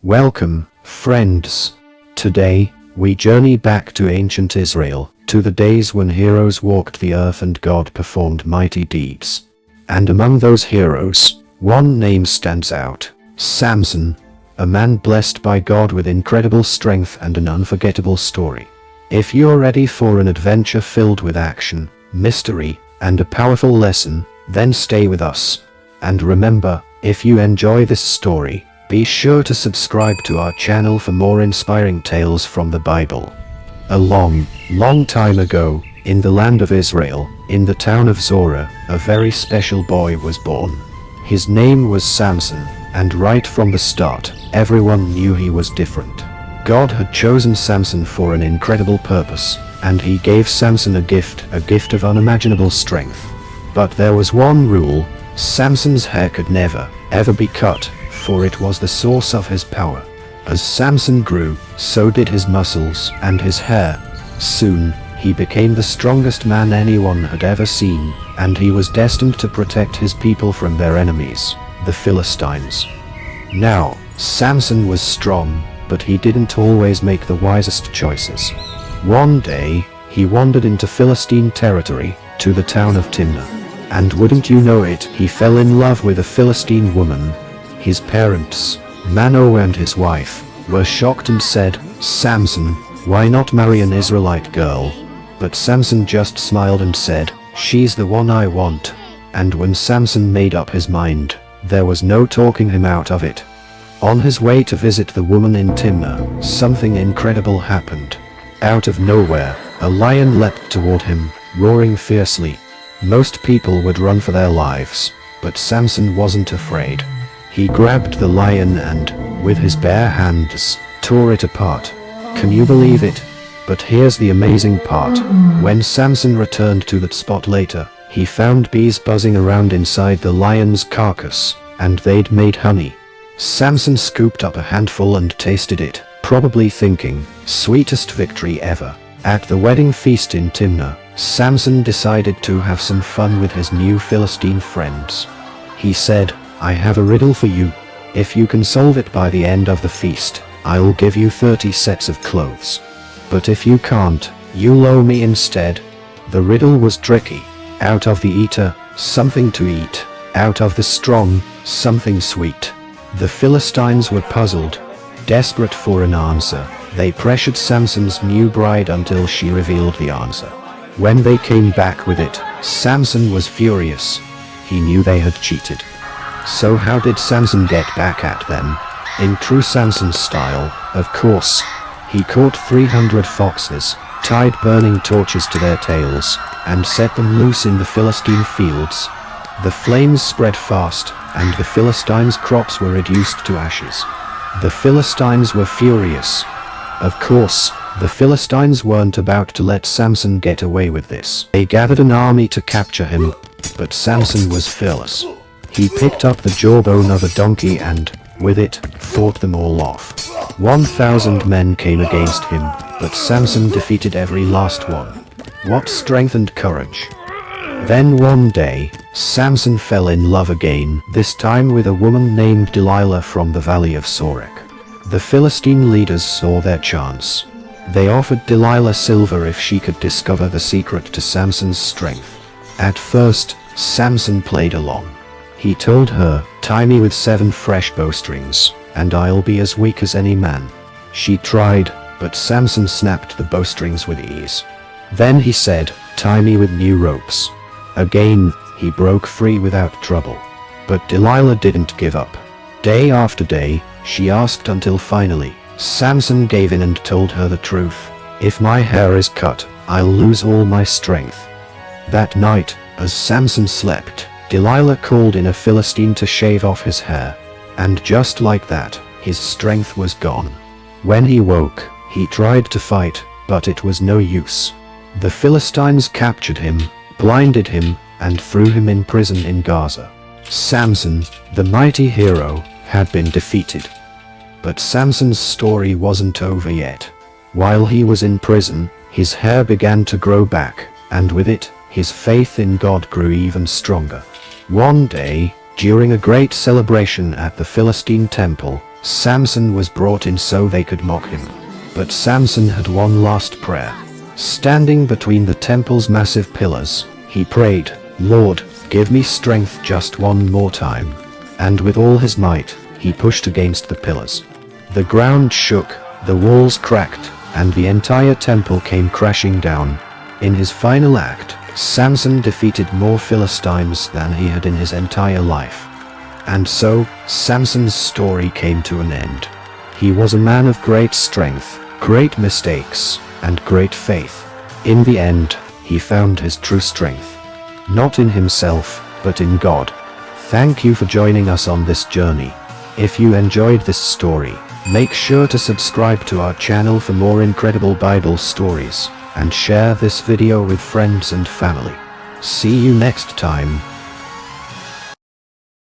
Welcome, friends. Today, we journey back to ancient Israel, to the days when heroes walked the earth and God performed mighty deeds. And among those heroes, one name stands out: Samson, a man blessed by God with incredible strength and an unforgettable story. If you're ready for an adventure filled with action, mystery, and a powerful lesson, then stay with us. And remember, if you enjoy this story, be sure to subscribe to our channel for more inspiring tales from the Bible. A long time ago, in the land of Israel, in the town of Zorah, a very special boy was born. His name was Samson, and right from the start, everyone knew he was different. God had chosen Samson for an incredible purpose, and he gave Samson a gift of unimaginable strength. But there was one rule: Samson's hair could never, ever be cut, for it was the source of his power. As Samson grew, so did his muscles and his hair. Soon, he became the strongest man anyone had ever seen, and he was destined to protect his people from their enemies, the Philistines. Now, Samson was strong, but he didn't always make the wisest choices. One day, he wandered into Philistine territory, to the town of Timnah. And wouldn't you know it, he fell in love with a Philistine woman. His parents, Manoah and his wife, were shocked and said, "Samson, why not marry an Israelite girl?" But Samson just smiled and said, "She's the one I want." And when Samson made up his mind, there was no talking him out of it. On his way to visit the woman in Timnah, something incredible happened. Out of nowhere, a lion leapt toward him, roaring fiercely. Most people would run for their lives, but Samson wasn't afraid. He grabbed the lion and, with his bare hands, tore it apart. Can you believe it? But here's the amazing part. When Samson returned to that spot later, he found bees buzzing around inside the lion's carcass, and they'd made honey. Samson scooped up a handful and tasted it, probably thinking, sweetest victory ever. At the wedding feast in Timnah, Samson decided to have some fun with his new Philistine friends. He said, "I have a riddle for you. If you can solve it by the end of the feast, I'll give you 30 sets of clothes. But if you can't, you'll owe me instead." The riddle was tricky. Out of the eater, something to eat. Out of the strong, something sweet. The Philistines were puzzled. Desperate for an answer, they pressured Samson's new bride until she revealed the answer. When they came back with it, Samson was furious. He knew they had cheated. So how did Samson get back at them? In true Samson style, of course. He caught 300 foxes, tied burning torches to their tails, and set them loose in the Philistine fields. The flames spread fast, and the Philistines' crops were reduced to ashes. The Philistines were furious. Of course, the Philistines weren't about to let Samson get away with this. They gathered an army to capture him, but Samson was fearless. He picked up the jawbone of a donkey and, with it, fought them all off. 1,000 men came against him, but Samson defeated every last one. What strength and courage! Then one day, Samson fell in love again, this time with a woman named Delilah from the valley of Sorek. The Philistine leaders saw their chance. They offered Delilah silver if she could discover the secret to Samson's strength. At first, Samson played along. He told her, "Tie me with 7 fresh bowstrings, and I'll be as weak as any man." She tried, but Samson snapped the bowstrings with ease. Then he said, "Tie me with new ropes." Again, he broke free without trouble. But Delilah didn't give up. Day after day, she asked until finally, Samson gave in and told her the truth. "If my hair is cut, I'll lose all my strength." That night, as Samson slept, Delilah called in a Philistine to shave off his hair. And just like that, his strength was gone. When he woke, he tried to fight, but it was no use. The Philistines captured him, blinded him, and threw him in prison in Gaza. Samson, the mighty hero, had been defeated. But Samson's story wasn't over yet. While he was in prison, his hair began to grow back, and with it, his faith in God grew even stronger. One day, during a great celebration at the Philistine temple, Samson was brought in so they could mock him. But Samson had one last prayer. Standing between the temple's massive pillars, he prayed, "Lord, give me strength just one more time." And with all his might, he pushed against the pillars. The ground shook, the walls cracked, and the entire temple came crashing down. In his final act, Samson defeated more Philistines than he had in his entire life. And so, Samson's story came to an end. He was a man of great strength, great mistakes, and great faith. In the end, he found his true strength. Not in himself, but in God. Thank you for joining us on this journey. If you enjoyed this story, make sure to subscribe to our channel for more incredible Bible stories, and share this video with friends and family. See you next time.